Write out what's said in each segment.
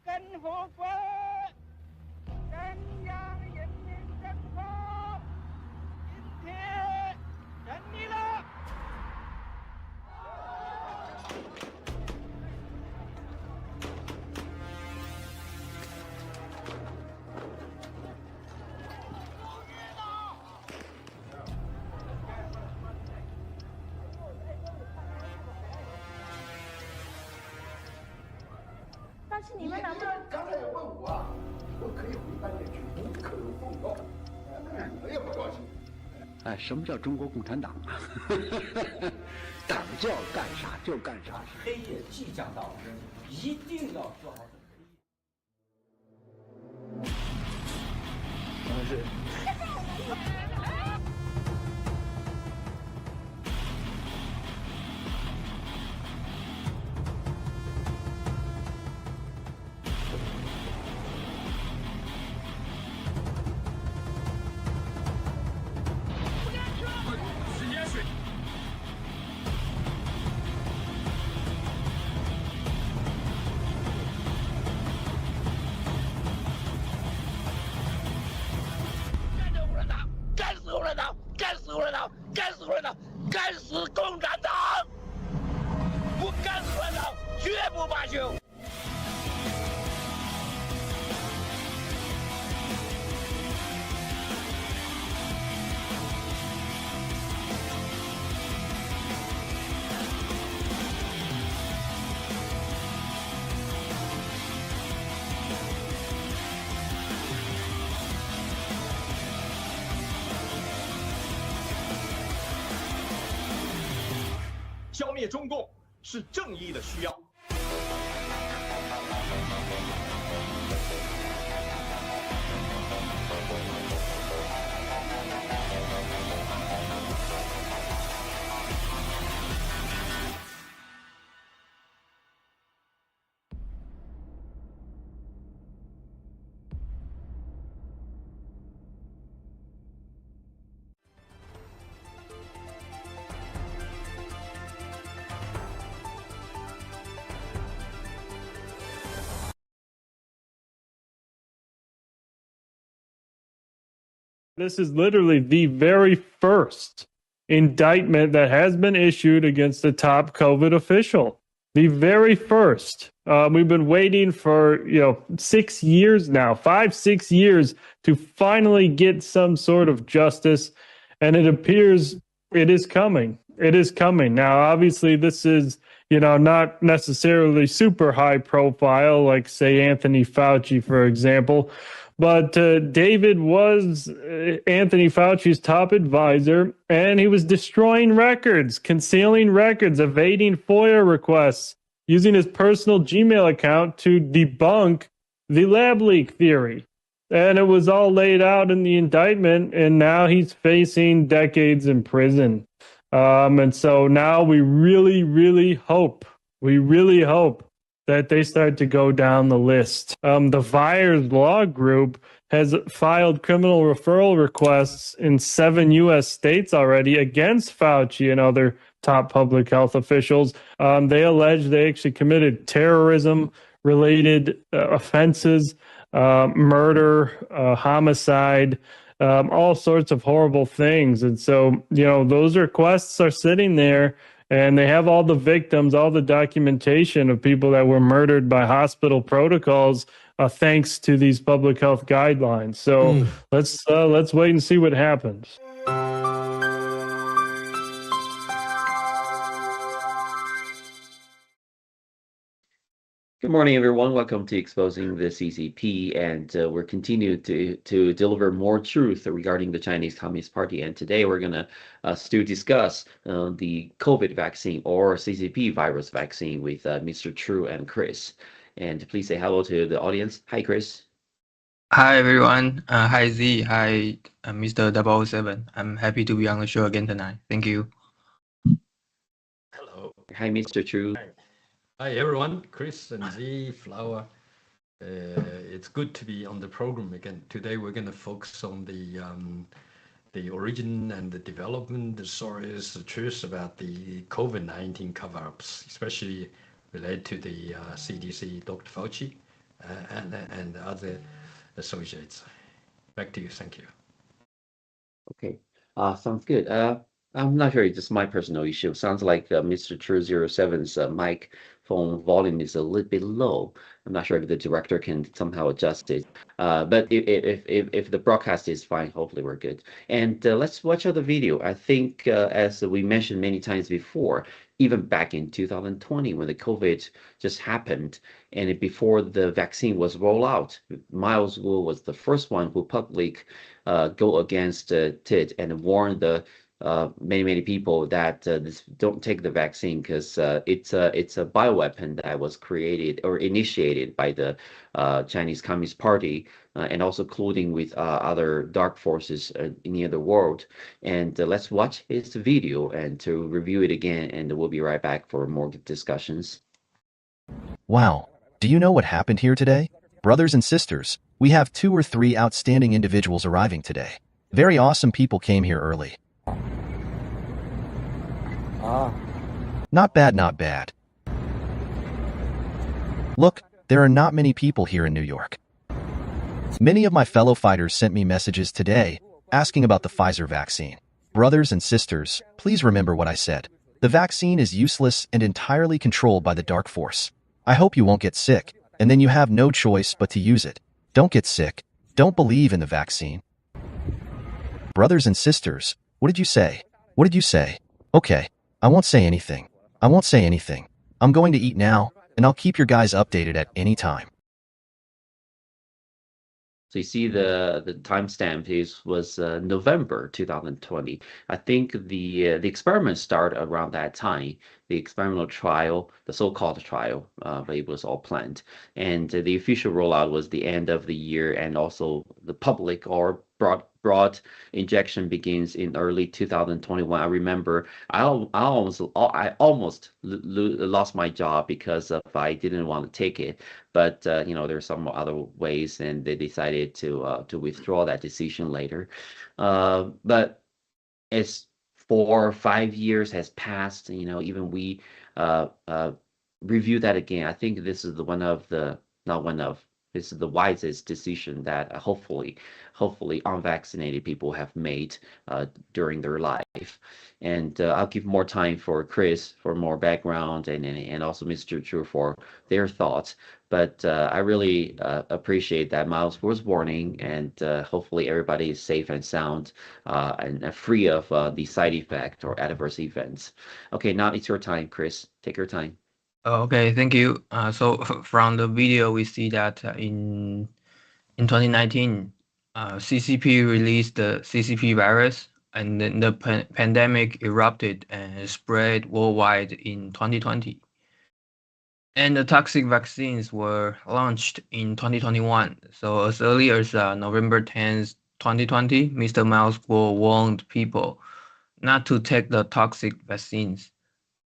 根火滚，中央人民政府今天胜利了。但是你们能不能？刚才也问我啊，我可以回半点去，无可奉告。我也不高兴。哎，什么叫中国共产党啊？党叫干啥就干啥。黑夜即将到，一定要做好准备。是。干死共产党！干死共产党！不干死共产党，绝不罢休！消灭中共是正义的需要。This is literally the very first indictment that has been issued against a top COVID official. The very first. We've been waiting for 6 years now, 5-6 years to finally get some sort of justice, and it appears it is coming. It is coming. Now, obviously, this is not necessarily super high profile, like say Anthony Fauci, for example. But David was Anthony Fauci's top advisor, and he was destroying records, concealing records, evading FOIA requests, using his personal Gmail account to debunk the lab leak theory. And it was all laid out in the indictment, and now he's facing decades in prison. And so now we really hope that they start to go down the list. The Vyers Law Group has filed criminal referral requests in 7 U.S. states already against Fauci and other top public health officials. They allege they actually committed terrorism-related offenses, murder, homicide, all sorts of horrible things. And so, those requests are sitting there, and they have all the victims, all the documentation of people that were murdered by hospital protocols, thanks to these public health guidelines. So let's wait and see what happens. Good morning, everyone. Welcome to Exposing the CCP, and we're continuing to deliver more truth regarding the Chinese Communist Party. And today we're going to still discuss the COVID vaccine or CCP virus vaccine with Mr. True and Chris. And please say hello to the audience. Hi, Chris. Hi, everyone. Hi, Z. Hi, Mr. 007. I'm happy to be on the show again tonight. Thank you. Hello. Hi, Mr. True. Hi everyone, Chris and Z, Flower. It's good to be on the program again. Today we're going to focus on the origin and the development, the stories, the truth about the COVID-19 cover-ups, especially related to the CDC, Dr. Fauci. and other associates. Back to you. Thank you. Okay, sounds good. I'm not sure, it's just my personal issue. Sounds like Mr. True 07's microphone volume is a little bit low. I'm not sure if the director can somehow adjust it. But if the broadcast is fine, hopefully we're good. And let's watch out the video. I think, as we mentioned many times before, even back in 2020 when the COVID just happened, and before the vaccine was rolled out, Miles Wu was the first one who publicly go against it and warn the many people that don't take the vaccine because it's a bioweapon that was created or initiated by the Chinese Communist Party and also colluding with other dark forces near the world. And let's watch his video and to review it again, and we'll be right back for more discussions. Wow. Do you know what happened here today? Brothers and sisters, we have 2 or 3 outstanding individuals arriving today. Very awesome people came here early. Not bad, not bad. Look, there are not many people here in New York. Many of my fellow fighters sent me messages today asking about the Pfizer vaccine. Brothers and sisters, please remember what I said. The vaccine is useless and entirely controlled by the dark force. I hope you won't get sick, and then you have no choice but to use it. Don't get sick. Don't believe in the vaccine. Brothers and sisters, what did you say? What did you say? Okay, I won't say anything. I won't say anything. I'm going to eat now, and I'll keep your guys updated at any time. So you see the timestamp was November 2020. I think the experiment started around that time. The experimental trial, the so-called trial, but it was all planned. And the official rollout was the end of the year, and also the public or broad injection begins in early 2021. I remember I almost lost my job because of I didn't want to take it, but you know, there's some other ways, and they decided to withdraw that decision later. But as 4 or 5 years has passed, you know, even we review that again. I think this is this is the wisest decision that hopefully unvaccinated people have made during their life. And I'll give more time for Chris for more background, and also Mr. Chu for their thoughts. But I really appreciate that Miles was warning, and hopefully everybody is safe and sound and free of the side effect or adverse events. Okay, now it's your time, Chris. Take your time. Okay, thank you. So from the video, we see that in 2019, CCP released the CCP virus, and then the pandemic erupted and spread worldwide in 2020. And the toxic vaccines were launched in 2021. So as early as November 10th, 2020, Mr. Miles warned people not to take the toxic vaccines.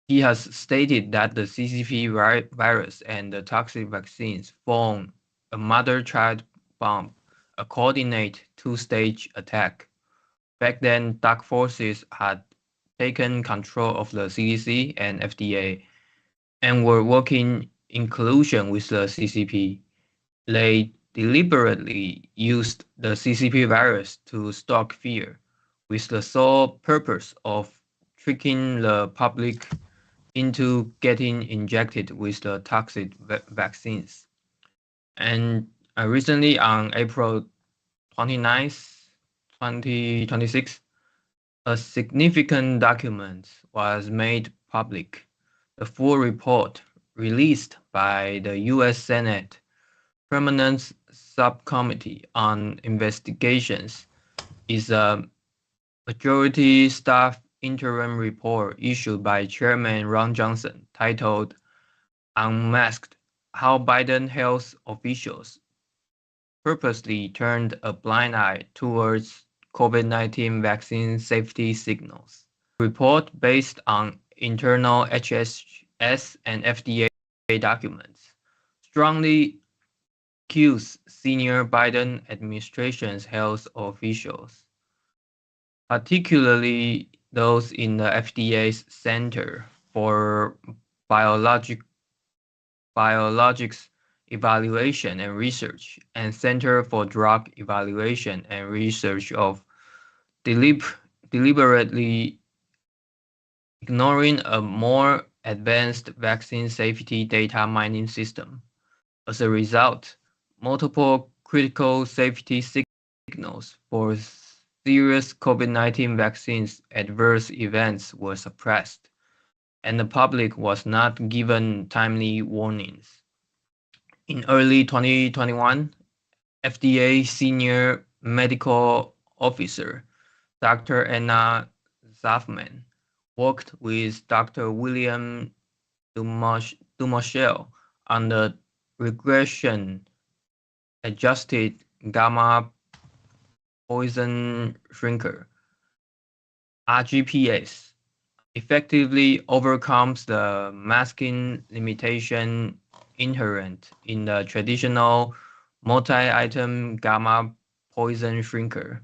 He has stated that the CCP virus and the toxic vaccines form a mother-child bomb, a coordinated 2-stage attack. Back then, dark forces had taken control of the CDC and FDA and were working in collusion with the CCP. They deliberately used the CCP virus to stoke fear, with the sole purpose of tricking the public into getting injected with the toxic vaccines. And recently on April 29th, 2026, a significant document was made public. The full report released by the U.S. Senate Permanent Subcommittee on Investigations is a majority staff interim report issued by Chairman Ron Johnson titled Unmasked: How Biden Health Officials Purposely Turned a Blind Eye Towards COVID-19 Vaccine Safety Signals. Report based on internal HHS and FDA documents strongly accuse senior Biden administration's health officials, particularly those in the FDA's Center for Biologics Evaluation and Research and Center for Drug Evaluation and Research of deliberately ignoring a more advanced vaccine safety data mining system. As a result, multiple critical safety signals for serious COVID-19 vaccines adverse events were suppressed, and the public was not given timely warnings. In early 2021, FDA Senior Medical Officer Dr. Anna Zafman worked with Dr. William Dumoschel on the regression adjusted gamma poison shrinker, RGPS, effectively overcomes the masking limitation inherent in the traditional multi-item gamma poison shrinker,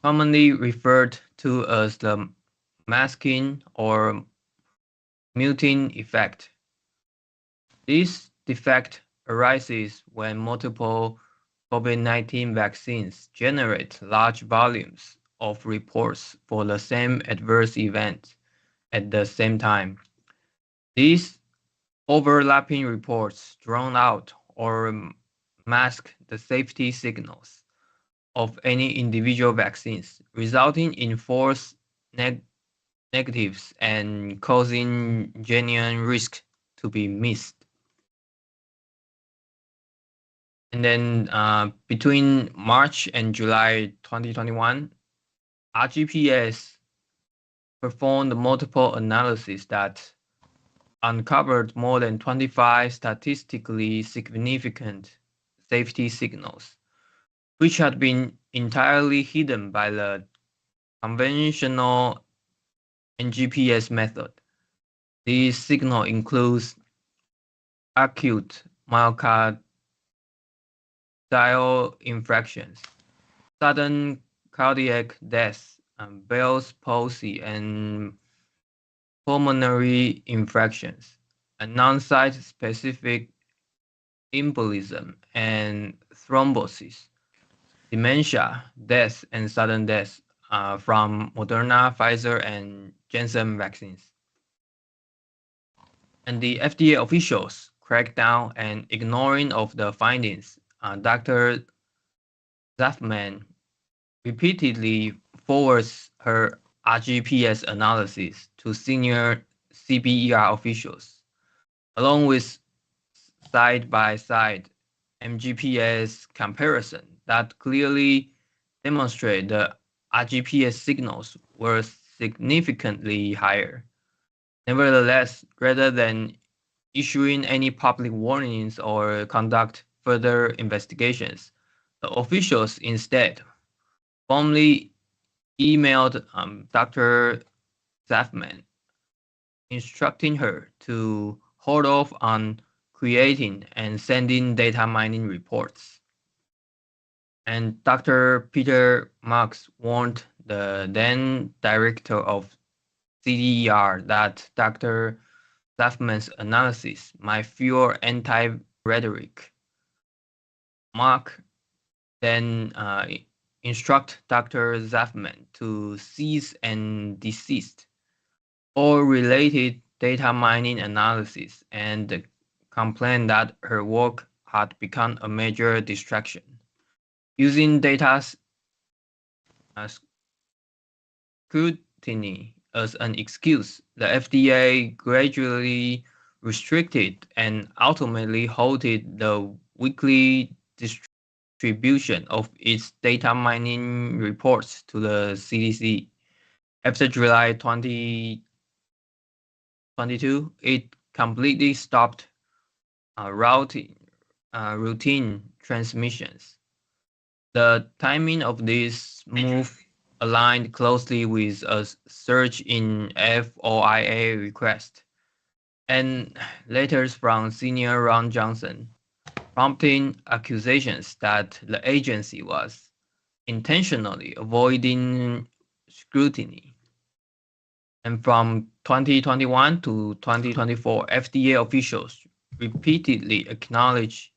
commonly referred to as the masking or muting effect. This defect arises when multiple COVID-19 vaccines generate large volumes of reports for the same adverse event at the same time. These overlapping reports drown out or mask the safety signals of any individual vaccines, resulting in false negatives and causing genuine risk to be missed. And then between March and July 2021, RGPS performed multiple analyses that uncovered more than 25 statistically significant safety signals, which had been entirely hidden by the conventional NGPS method. These signals include acute myocardial infractions, sudden cardiac death, Bell's palsy, and pulmonary infections, and non-site-specific embolism and thrombosis, dementia, death, and sudden death from Moderna, Pfizer, and Janssen vaccines. And the FDA officials cracked down and ignoring of the findings. Dr. Zafman repeatedly forwards her RGPS analysis to senior CBER officials, along with side-by-side MGPS comparison that clearly demonstrate the RGPS signals were significantly higher. Nevertheless, rather than issuing any public warnings or conduct further investigations, the officials instead formally emailed Dr. Zafman, instructing her to hold off on creating and sending data mining reports. And Dr. Peter Marks warned the then director of CDER that Dr. Zafman's analysis might fuel anti-rhetoric. Mark then instruct Dr. Zafman to cease and desist all related data mining analysis and complained that her work had become a major distraction. Using data scrutiny as an excuse, the FDA gradually restricted and ultimately halted the weekly distribution of its data mining reports to the CDC. After July 2022, it completely stopped routine transmissions. The timing of this move aligned closely with a surge in FOIA requests and letters from Senior Ron Johnson, prompting accusations that the agency was intentionally avoiding scrutiny. And from 2021 to 2024, FDA officials repeatedly acknowledged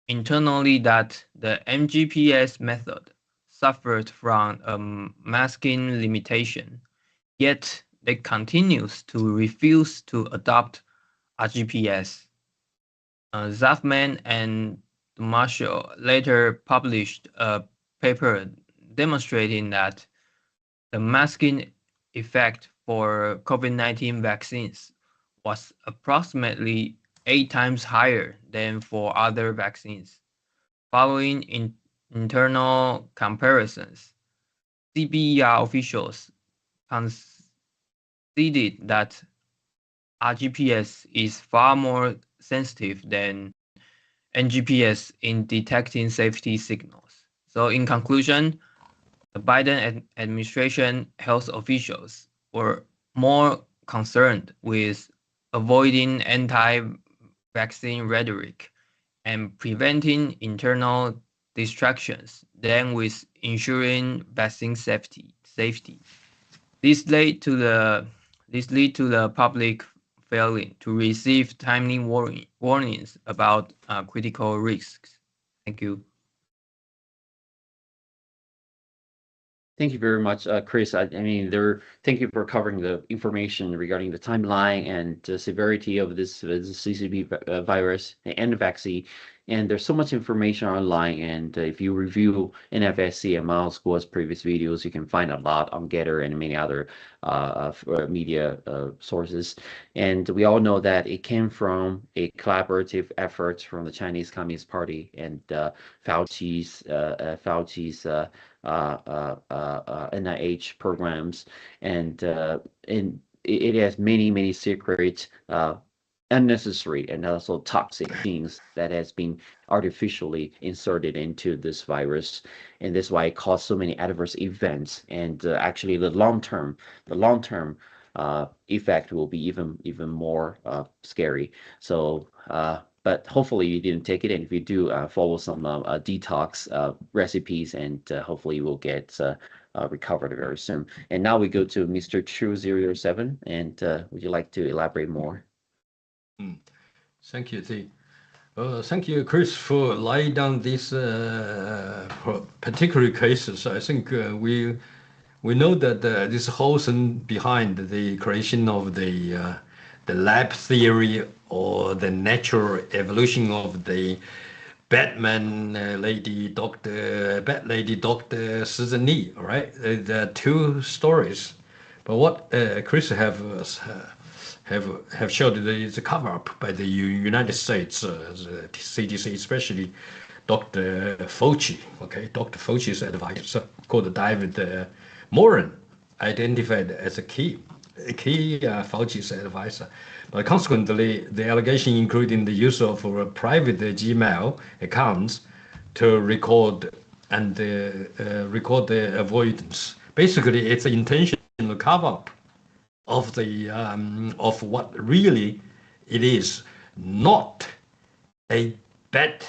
internally that the MGPS method suffered from masking limitation, yet they continues to refuse to adopt RGPS. Zafman and Marshall later published a paper demonstrating that the masking effect for COVID-19 vaccines was approximately 8 times higher than for other vaccines. Following internal comparisons, CBER officials conceded that RGPS is far more sensitive than NGPS in detecting safety signals. So in conclusion, the Biden administration health officials were more concerned with avoiding anti-vaccine rhetoric and preventing internal distractions than with ensuring vaccine safety. This led to the public failing to receive timely warnings about critical risks. Thank you. Thank you very much, Chris. I mean, thank you for covering the information regarding the timeline and the severity of this CCP virus and the vaccine. And there's so much information online. And if you review NFSC and Miles Guo's previous videos, you can find a lot on Getter and many other media sources. And we all know that it came from a collaborative effort from the Chinese Communist Party and Fauci's NIH programs, and it has many secret, unnecessary, and also toxic things that has been artificially inserted into this virus, and that's why it caused so many adverse events. And actually, the long term effect will be even more scary. So. But hopefully you didn't take it, and if you do, follow some detox recipes, and hopefully you will get recovered very soon. And now we go to Mr. Chu007, and would you like to elaborate more? Thank you, T. Thank you, Chris, for laying down these particular cases. I think we know that this whole thing behind the creation of the lab theory or the natural evolution of the bad lady doctor Shi Zhenli, right? There are two stories, but what Chris have showed is a cover up by the United States the CDC, especially Dr. Fauci. Okay, Dr. Fauci's advisor called David Moran, identified as a key Fauci's advisor. But consequently, the allegation including the use of private Gmail accounts to record the avoidance. Basically, it's an intentional cover-up of the of what really it is, not a bad.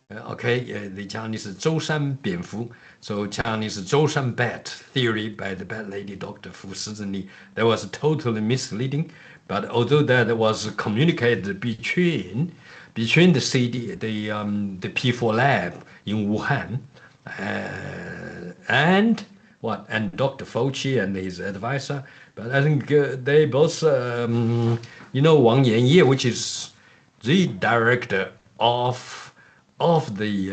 The Chinese 舟山蝙蝠, so Chinese 舟山 bat theory by the bad lady Dr. Fu Shizhenli, that was totally misleading. But although that was communicated between the the P4 lab in Wuhan and Dr. Fauci and his advisor, but I think they both, Wang Yanye, which is the director of the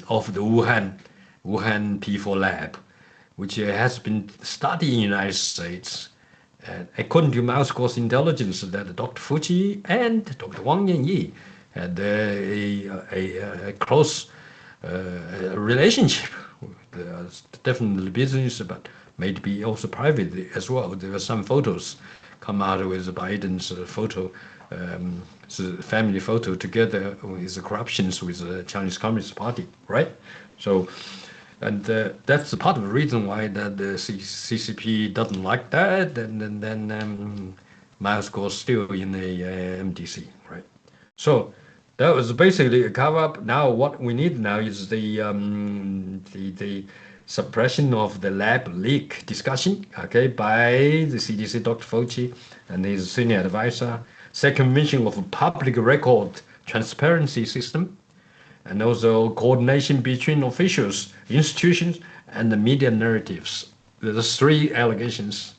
Wuhan P4 lab, which has been studying in the United States. According to Moscow's intelligence, that Dr. Fauci and Dr. Wang Yanyi had a close relationship. Definitely business, but maybe also private as well. There were some photos come out with Biden's photo, family photo together with the corruptions with the Chinese Communist Party, right? So, and that's part of the reason why that the CCP doesn't like that, and then Moscow still in the MDC, right? So that was basically a cover-up. Now what we need now is the suppression of the lab leak discussion, okay, by the CDC, Dr. Fauci, and his senior advisor, second mention of a public record transparency system, and also coordination between officials, institutions, and the media narratives. There's 3 allegations.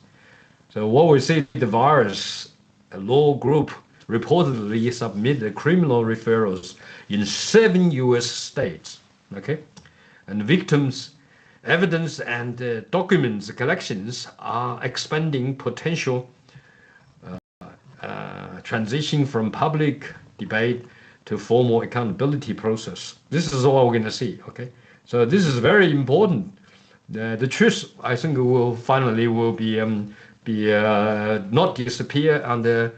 So what we see, the virus law group reportedly submitted criminal referrals in 7 US states, okay? And victims' evidence and documents collections are expanding potential transition from public debate to formal accountability process. This is all we're going to see, okay? So this is very important. The truth, I think, will finally be not disappear under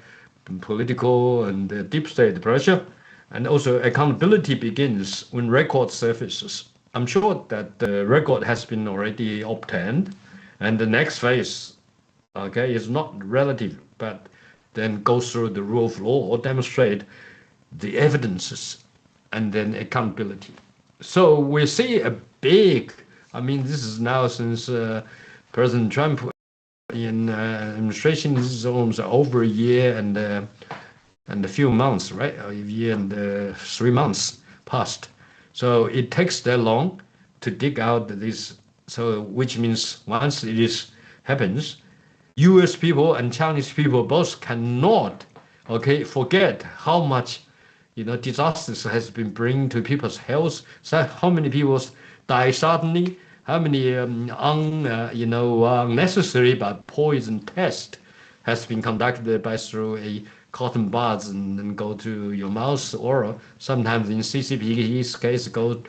political and deep state pressure, and also accountability begins when record surfaces. I'm sure that the record has been already obtained, and the next phase, okay, is not relative, but then go through the rule of law or demonstrate the evidences, and then accountability. So we see a big, I mean, this is now since President Trump in administration, this is almost over a year and a few months, right? A year and 3 months passed. So it takes that long to dig out this. So which means once it happens, U.S. people and Chinese people both cannot, okay, forget how much, disasters has been bringing to people's health. So how many people die suddenly? How many unnecessary but poison test has been conducted through a cotton buds and then go to your mouth, or sometimes in CCP's case go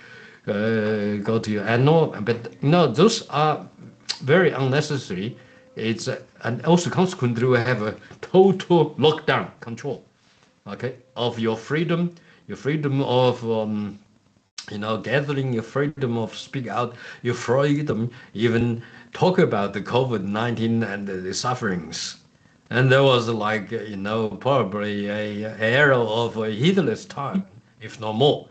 to your anal. But those are very unnecessary. It's and also consequently we have a total lockdown control, okay, of your freedom of gathering, your freedom of speak out, your freedom even talk about the COVID-19 and the sufferings. And there was probably a era of Hitler's time, if not more.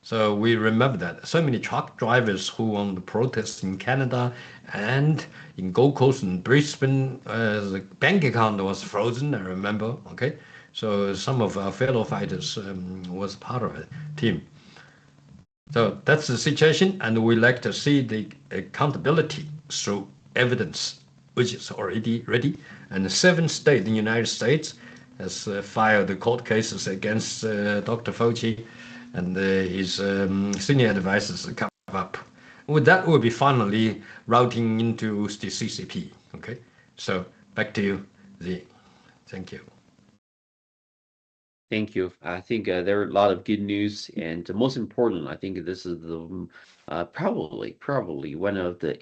So we remember that. So many truck drivers who on the protests in Canada and in Gold Coast and Brisbane, the bank account was frozen, I remember, okay? So some of our fellow fighters was part of the team. So that's the situation, and we like to see the accountability through evidence, which is already ready. And 7 states in the United States has filed the court cases against Dr. Fauci and his senior advisors come up. With that, we'll be finally routing into the CCP. Okay, so back to you, Zi. Thank you. Thank you. I think there are a lot of good news, and most important, I think this is the probably one of the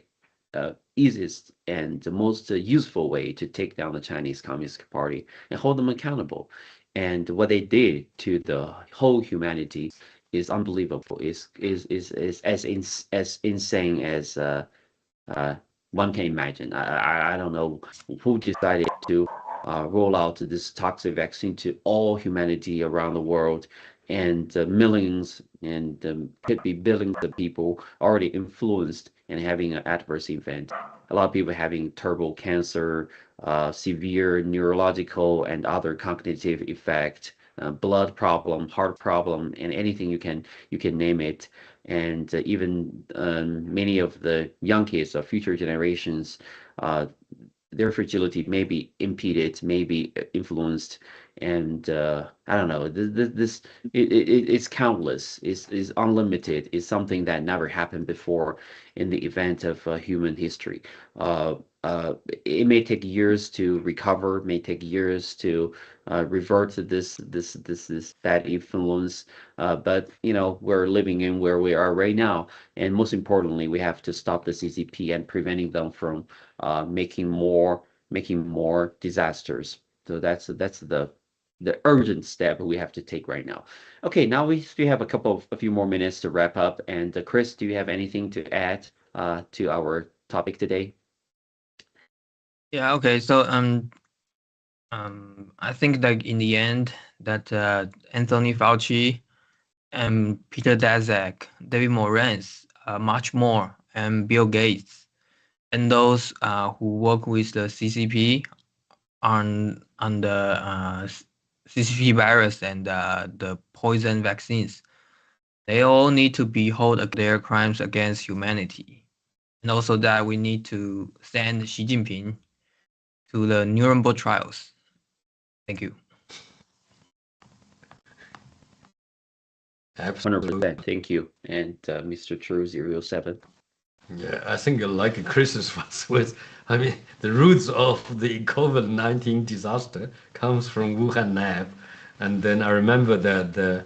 easiest and the most useful way to take down the Chinese Communist Party and hold them accountable. And what they did to the whole humanity is unbelievable. Is as insane as one can imagine. I don't know who decided to roll out this toxic vaccine to all humanity around the world, and millions and could be billions of people already influenced and having an adverse event. A lot of people having terrible cancer, severe neurological and other cognitive effect, blood problem, heart problem, and anything you can name it. And even many of the young kids of future generations, their fragility may be impeded, may be influenced, and I don't know. It's countless. It's unlimited. It's something that never happened before in the event of human history. It may take years to recover. May take years to revert to this bad influence. But we're living in where we are right now, and most importantly, we have to stop the CCP and preventing them from making more disasters. So that's the urgent step we have to take right now. Okay, now we still have a few more minutes to wrap up. And Chris, do you have anything to add to our topic today? Yeah. Okay. So I think that in the end that Anthony Fauci and Peter Daszak, David Morales, much more, and Bill Gates, and those who work with the CCP on the CCP virus and the poison vaccines, they all need to be held their crimes against humanity. And also that we need to send Xi Jinping to the Nuremberg trials. Thank you. Absolutely. 100%. Thank you. And Mr. True 007. Yeah, I think like Chris's was, I mean, the roots of the COVID-19 disaster comes from Wuhan lab. And then I remember that there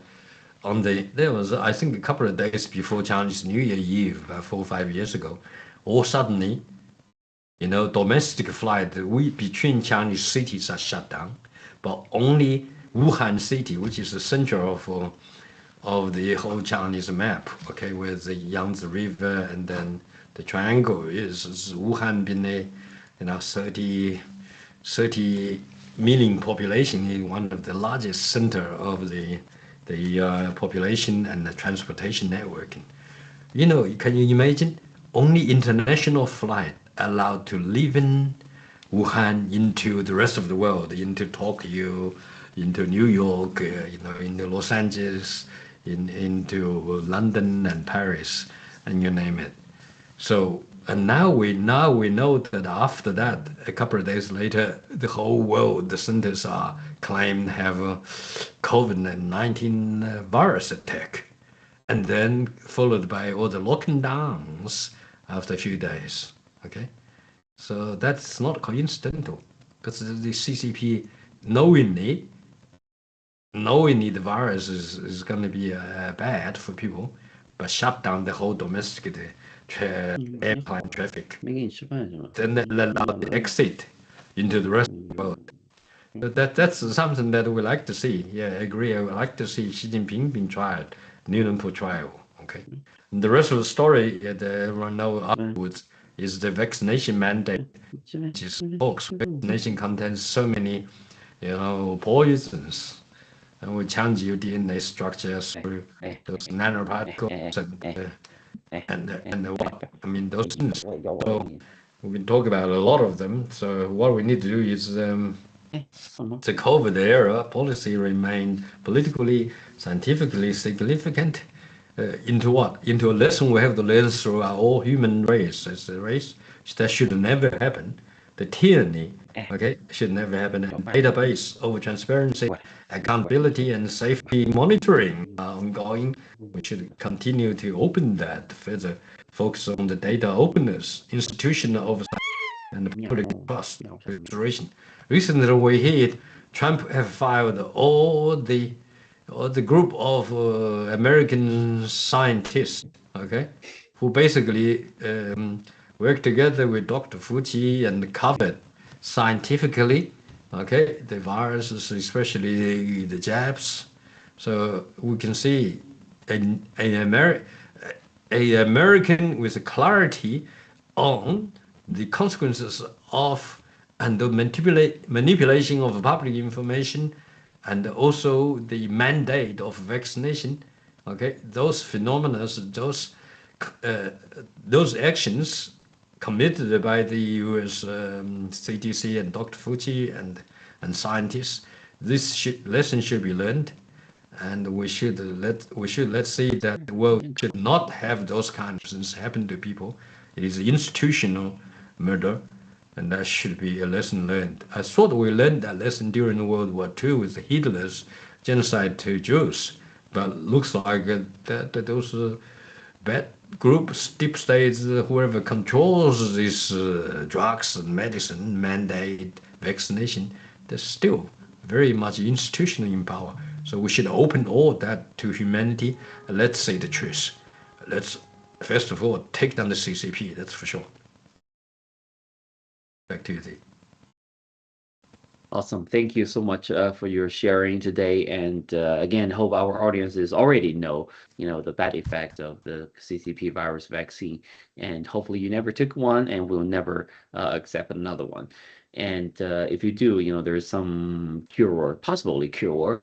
was, I think, a couple of days before Chinese New Year Eve, about 4 or 5 years ago, all suddenly, domestic flight between Chinese cities are shut down, but only Wuhan city, which is the center of the whole Chinese map, okay, with the Yangtze River, and then the triangle is Wuhan being a 30 million population, in one of the largest center of the population and the transportation network. Can you imagine only international flight allowed to leave in Wuhan into the rest of the world, into Tokyo, into New York, into Los Angeles, into London and Paris, and you name it. So, and now we know that after that, a couple of days later, the whole world, the centers are claimed have a COVID-19 virus attack, and then followed by all the lockdowns after a few days. Okay, so that's not coincidental, because the CCP knowingly the virus is going to be bad for people, but shut down the whole domestic airplane traffic. Then they allow the exit into the rest of the world. But that's something that we like to see. Yeah, I agree. I would like to see Xi Jinping being tried, Nuremberg trial. Okay. And the rest of the story that everyone knows afterwards is the vaccination mandate, which is hoax. Vaccination contains so many, poisons. And we change your DNA structures through those nanoparticles and what? I mean, those things. So we've been talking about a lot of them. So what we need to do is the COVID era policy remain politically, scientifically significant. Into what? Into a lesson we have to learn through our all human race as a race. That should never happen. The tyranny, okay, should never happen. Database over transparency, accountability, and safety monitoring are ongoing. We should continue to open that further, focus on the data openness, institutional oversight, and the public trust restoration. Recently, we heard Trump have fired all the group of American scientists, okay, who basically worked together with Dr. Fauci and covered scientifically, okay, the viruses, especially the jabs. So we can see an American with clarity on the consequences of and the manipulation of public information, and also the mandate of vaccination. Okay, those phenomena, those actions committed by the U.S. CDC and Dr. Fauci and scientists, this lesson should be learned, and we should let's see that the world should not have those kinds of things happen to people. It is institutional murder, and that should be a lesson learned. I thought we learned that lesson during World War II with Hitler's genocide to Jews, but looks like that those bad groups, deep states, whoever controls these drugs and medicine, mandate, vaccination, they're still very much institutional in power. So we should open all that to humanity. And let's say the truth. Let's, first of all, take down the CCP, that's for sure. Back to you, Dee. Awesome. Thank you so much for your sharing today. And again, hope our audiences already know, the bad effect of the CCP virus vaccine. And hopefully you never took one and will never accept another one. And if you do, there's some cure, possibly cure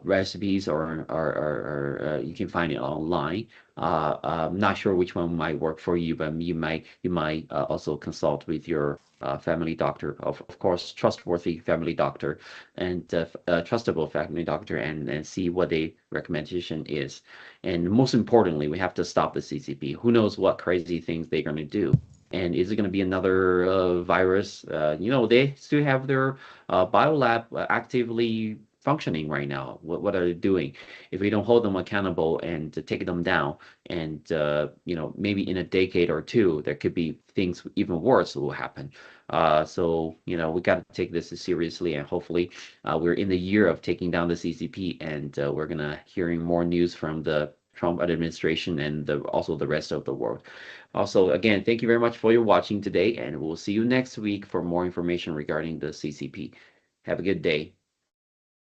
recipes, or you can find it online. I'm not sure which one might work for you, but you might also consult with your family doctor, of course, trustworthy family doctor, and trustable family doctor, and see what the recommendation is. And most importantly, we have to stop the CCP. Who knows what crazy things they're going to do? And is it going to be another virus? They still have their biolab actively functioning right now. What are they doing? If we don't hold them accountable and to take them down, and maybe in a decade or two, there could be things even worse will happen. So we got to take this seriously, and hopefully we're in the year of taking down the CCP, and we're gonna hearing more news from the Trump administration and also the rest of the world. Also, again, thank you very much for your watching today, and we'll see you next week for more information regarding the CCP. Have a good day.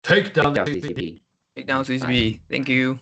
Take down the CCP. Take down CCP. Thank you.